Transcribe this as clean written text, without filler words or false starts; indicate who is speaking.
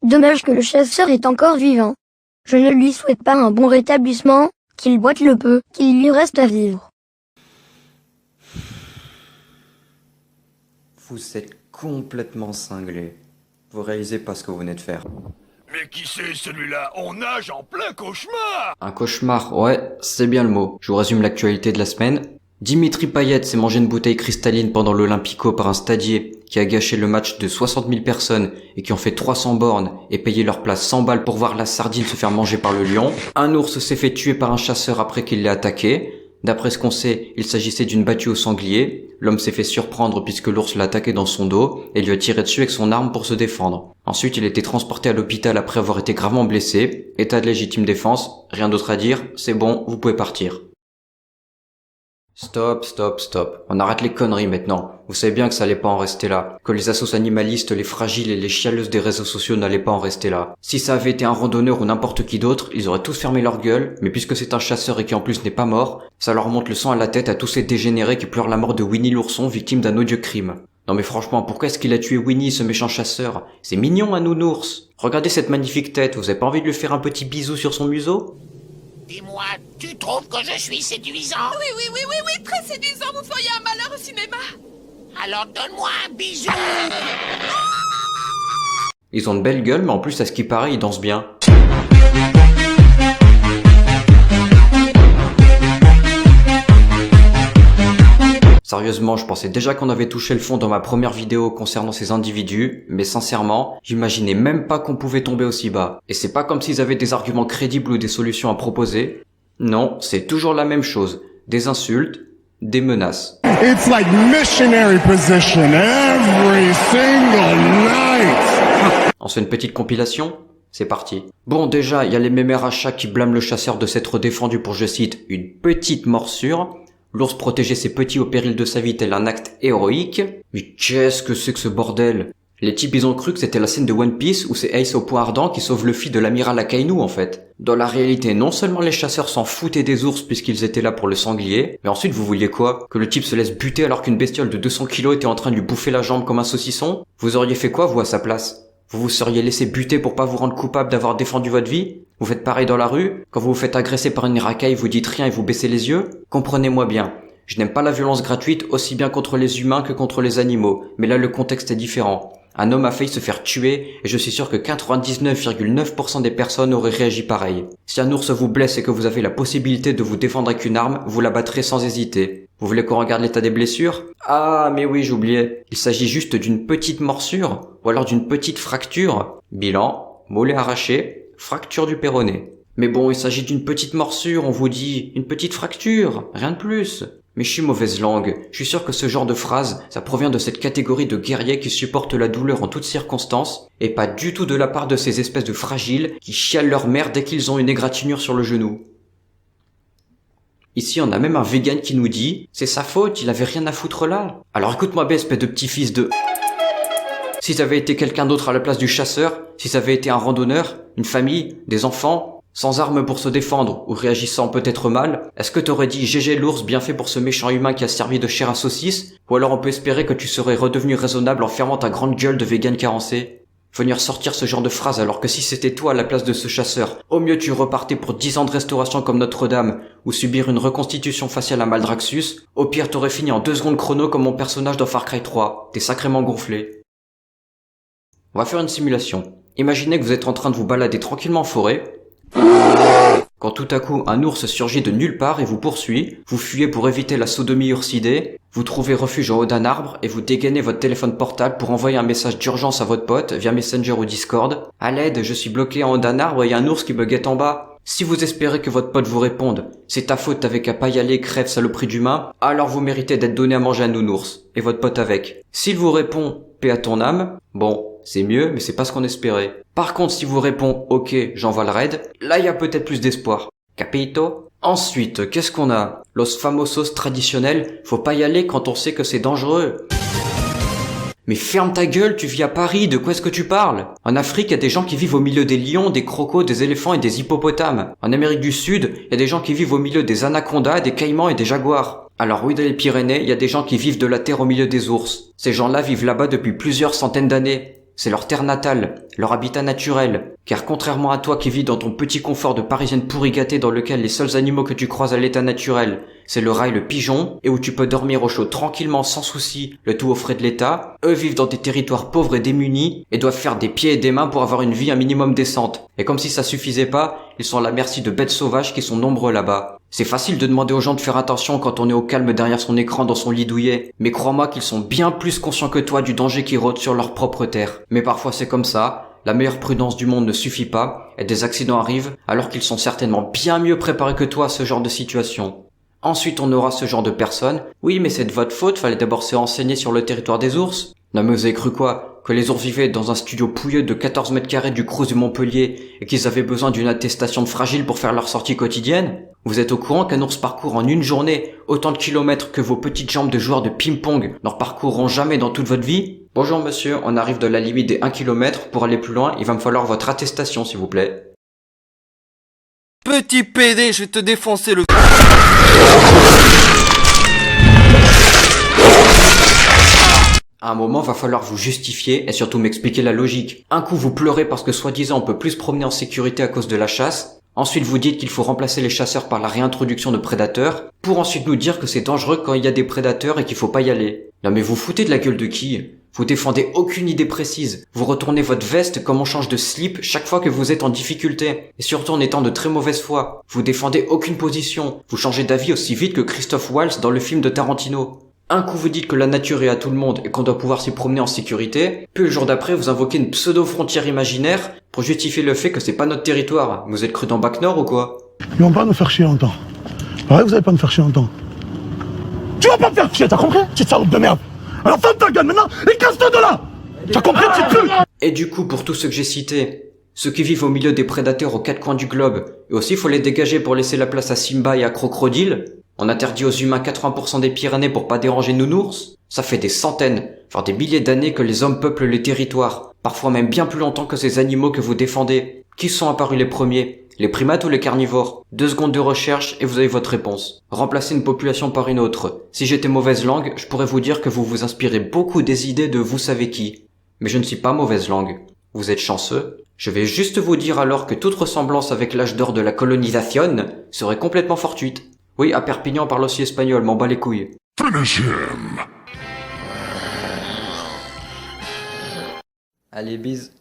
Speaker 1: Dommage que le chasseur est encore vivant. Je ne lui souhaite pas un bon rétablissement, qu'il boite le peu qu'il lui reste à vivre.
Speaker 2: Vous êtes complètement cinglé. Vous réalisez pas ce que vous venez de faire.
Speaker 3: Mais qui c'est celui-là? On nage en plein cauchemar!
Speaker 2: Un cauchemar, ouais, c'est bien le mot. Je vous résume l'actualité de la semaine. Dimitri Payet s'est mangé une bouteille cristalline pendant l'Olympico par un stadier qui a gâché le match de 60 000 personnes et qui ont fait 300 bornes et payé leur place 100 balles pour voir la sardine se faire manger par le lion. Un ours s'est fait tuer par un chasseur après qu'il l'ait attaqué. D'après ce qu'on sait, il s'agissait d'une battue au sanglier. L'homme s'est fait surprendre puisque l'ours l'a attaqué dans son dos et lui a tiré dessus avec son arme pour se défendre. Ensuite, il a été transporté à l'hôpital après avoir été gravement blessé. État de légitime défense, rien d'autre à dire, c'est bon, vous pouvez partir. Stop. On arrête les conneries maintenant. Vous savez bien que ça allait pas en rester là. Que les assos animalistes, les fragiles et les chialeuses des réseaux sociaux n'allaient pas en rester là. Si ça avait été un randonneur ou n'importe qui d'autre, ils auraient tous fermé leur gueule, mais puisque c'est un chasseur et qui en plus n'est pas mort, ça leur monte le sang à la tête à tous ces dégénérés qui pleurent la mort de Winnie l'ourson, victime d'un odieux crime. Non mais franchement, pourquoi est-ce qu'il a tué Winnie, ce méchant chasseur? C'est mignon un nounours. Regardez cette magnifique tête, vous avez pas envie de lui faire un petit bisou sur son museau?
Speaker 4: Dis-moi, tu trouves que je suis séduisant?
Speaker 5: Oui, très séduisant, vous feriez un malheur au cinéma.
Speaker 4: Alors donne-moi un bisou.
Speaker 2: Ils ont de belles gueules, mais en plus à ce qui paraît, ils dansent bien. Sérieusement, je pensais déjà qu'on avait touché le fond dans ma première vidéo concernant ces individus, mais sincèrement, j'imaginais même pas qu'on pouvait tomber aussi bas. Et c'est pas comme s'ils avaient des arguments crédibles ou des solutions à proposer. Non, c'est toujours la même chose. Des insultes, des menaces.
Speaker 6: It's like missionary position every single night.
Speaker 2: On se fait une petite compilation? C'est parti. Bon, déjà, il y a les mémères à chat qui blâment le chasseur de s'être défendu pour, je cite, une petite morsure. L'ours protégeait ses petits au péril de sa vie tel un acte héroïque. Mais qu'est-ce que c'est que ce bordel? Les types ils ont cru que c'était la scène de One Piece où c'est Ace au poing ardent qui sauve Luffy de l'amiral Akainu en fait. Dans la réalité, non seulement les chasseurs s'en foutaient des ours puisqu'ils étaient là pour le sanglier, mais ensuite vous vouliez quoi? Que le type se laisse buter alors qu'une bestiole de 200 kilos était en train de lui bouffer la jambe comme un saucisson? Vous auriez fait quoi vous à sa place? Vous vous seriez laissé buter pour pas vous rendre coupable d'avoir défendu votre vie? Vous faites pareil dans la rue? Quand vous vous faites agresser par une racaille, vous dites rien et vous baissez les yeux? Comprenez-moi bien. Je n'aime pas la violence gratuite aussi bien contre les humains que contre les animaux, mais là le contexte est différent. Un homme a failli se faire tuer et je suis sûr que 99,9% des personnes auraient réagi pareil. Si un ours vous blesse et que vous avez la possibilité de vous défendre avec une arme, vous l'abattrez sans hésiter. Vous voulez qu'on regarde l'état des blessures? Ah, mais oui, j'oubliais. Il s'agit juste d'une petite morsure, ou alors d'une petite fracture. Bilan, mollet arraché, fracture du péroné. Mais bon, il s'agit d'une petite morsure, on vous dit, une petite fracture, rien de plus. Mais je suis mauvaise langue, je suis sûr que ce genre de phrase, ça provient de cette catégorie de guerriers qui supportent la douleur en toutes circonstances, et pas du tout de la part de ces espèces de fragiles qui chialent leur mère dès qu'ils ont une égratignure sur le genou. Ici, on a même un vegan qui nous dit « C'est sa faute, il avait rien à foutre là ». Alors écoute-moi bien, espèce de petit fils de... Si ça avait été quelqu'un d'autre à la place du chasseur, si ça avait été un randonneur, une famille, des enfants, sans armes pour se défendre ou réagissant peut-être mal, est-ce que t'aurais dit « GG l'ours, bien fait pour ce méchant humain qui a servi de chair à saucisse » ou alors on peut espérer que tu serais redevenu raisonnable en fermant ta grande gueule de vegan carencé? Venir sortir ce genre de phrase alors que si c'était toi à la place de ce chasseur, au mieux tu repartais pour 10 ans de restauration comme Notre-Dame, ou subir une reconstitution faciale à Maldraxxus, au pire t'aurais fini en 2 secondes chrono comme mon personnage dans Far Cry 3, t'es sacrément gonflé. On va faire une simulation. Imaginez que vous êtes en train de vous balader tranquillement en forêt, quand tout à coup un ours surgit de nulle part et vous poursuit, vous fuyez pour éviter la sodomie ursidée, vous trouvez refuge en haut d'un arbre et vous dégainez votre téléphone portable pour envoyer un message d'urgence à votre pote via Messenger ou Discord. À l'aide, je suis bloqué en haut d'un arbre et il y a un ours qui me guette en bas. Si vous espérez que votre pote vous réponde, c'est ta faute, t'avais qu'à pas y aller, crève saloperie d'humain, alors vous méritez d'être donné à manger à un nounours, et votre pote avec. S'il vous répond, paix à ton âme, bon, c'est mieux, mais c'est pas ce qu'on espérait. Par contre, si vous répond, ok, j'envoie le raid, là y a peut-être plus d'espoir. Capito? Ensuite, qu'est-ce qu'on a? Los famosos traditionnels, faut pas y aller quand on sait que c'est dangereux. Mais ferme ta gueule, tu vis à Paris, de quoi est-ce que tu parles? En Afrique, il y a des gens qui vivent au milieu des lions, des crocos, des éléphants et des hippopotames. En Amérique du Sud, il y a des gens qui vivent au milieu des anacondas, des caïmans et des jaguars. Alors oui, dans les Pyrénées, il y a des gens qui vivent de la terre au milieu des ours. Ces gens-là vivent là-bas depuis plusieurs centaines d'années. c'est leur terre natale, leur habitat naturel. Car contrairement à toi qui vis dans ton petit confort de parisienne pourri gâtée dans lequel les seuls animaux que tu croises à l'état naturel, c'est le rat et le pigeon, et où tu peux dormir au chaud tranquillement sans souci, le tout aux frais de l'État, eux vivent dans des territoires pauvres et démunis, et doivent faire des pieds et des mains pour avoir une vie un minimum décente. Et comme si ça suffisait pas, ils sont à la merci de bêtes sauvages qui sont nombreux là-bas. C'est facile de demander aux gens de faire attention quand on est au calme derrière son écran dans son lit douillet, mais crois-moi qu'ils sont bien plus conscients que toi du danger qui rôde sur leur propre terre. Mais parfois c'est comme ça, la meilleure prudence du monde ne suffit pas, et des accidents arrivent alors qu'ils sont certainement bien mieux préparés que toi à ce genre de situation. Ensuite on aura ce genre de personnes, oui mais c'est de votre faute, fallait d'abord se renseigner sur le territoire des ours. Non mais vous avez cru quoi? Que les ours vivaient dans un studio pouilleux de 14 mètres carrés du Crous de Montpellier et qu'ils avaient besoin d'une attestation de fragile pour faire leur sortie quotidienne? Vous êtes au courant qu'un ours parcourt en une journée autant de kilomètres que vos petites jambes de joueurs de ping-pong n'en parcourront jamais dans toute votre vie? Bonjour monsieur, on arrive de la limite des 1 km, pour aller plus loin, il va me falloir votre attestation s'il vous plaît.
Speaker 7: Petit PD, je vais te défoncer le...
Speaker 2: À un moment, va falloir vous justifier et surtout m'expliquer la logique. Un coup, vous pleurez parce que soi-disant on peut plus se promener en sécurité à cause de la chasse. Ensuite, vous dites qu'il faut remplacer les chasseurs par la réintroduction de prédateurs, pour ensuite nous dire que c'est dangereux quand il y a des prédateurs et qu'il faut pas y aller. Non mais vous foutez de la gueule de qui? Vous défendez aucune idée précise. Vous retournez votre veste comme on change de slip chaque fois que vous êtes en difficulté. Et surtout en étant de très mauvaise foi. Vous défendez aucune position. Vous changez d'avis aussi vite que Christophe Waltz dans le film de Tarantino. Un coup vous dites que la nature est à tout le monde et qu'on doit pouvoir s'y promener en sécurité, puis le jour d'après vous invoquez une pseudo-frontière imaginaire pour justifier le fait que c'est pas notre territoire. Vous êtes cru dans Bac Nord ou quoi?
Speaker 8: Ils vont pas nous faire chier longtemps. Ouais, vous allez pas nous faire chier longtemps. Tu vas pas me faire chier, t'as compris? Petite salope de merde. Alors ferme ta gueule maintenant et casse-toi de là. T'as compris, petite pute?
Speaker 2: Et du coup, pour tous ceux que j'ai cités, ceux qui vivent au milieu des prédateurs aux 4 coins du globe, et aussi faut les dégager pour laisser la place à Simba et à Crocodile, on interdit aux humains 80% des Pyrénées pour pas déranger Nounours, ça fait des centaines, voire des milliers d'années que les hommes peuplent les territoires, parfois même bien plus longtemps que ces animaux que vous défendez. Qui sont apparus les premiers? Les primates ou les carnivores? 2 secondes de recherche et vous avez votre réponse. Remplacer une population par une autre. Si j'étais mauvaise langue, je pourrais vous dire que vous vous inspirez beaucoup des idées de vous savez qui. Mais je ne suis pas mauvaise langue. Vous êtes chanceux. Je vais juste vous dire alors que toute ressemblance avec l'âge d'or de la colonisation serait complètement fortuite. Oui, à Perpignan on parle aussi espagnol, m'en bats les couilles.
Speaker 6: Finish him.
Speaker 2: Allez, bise.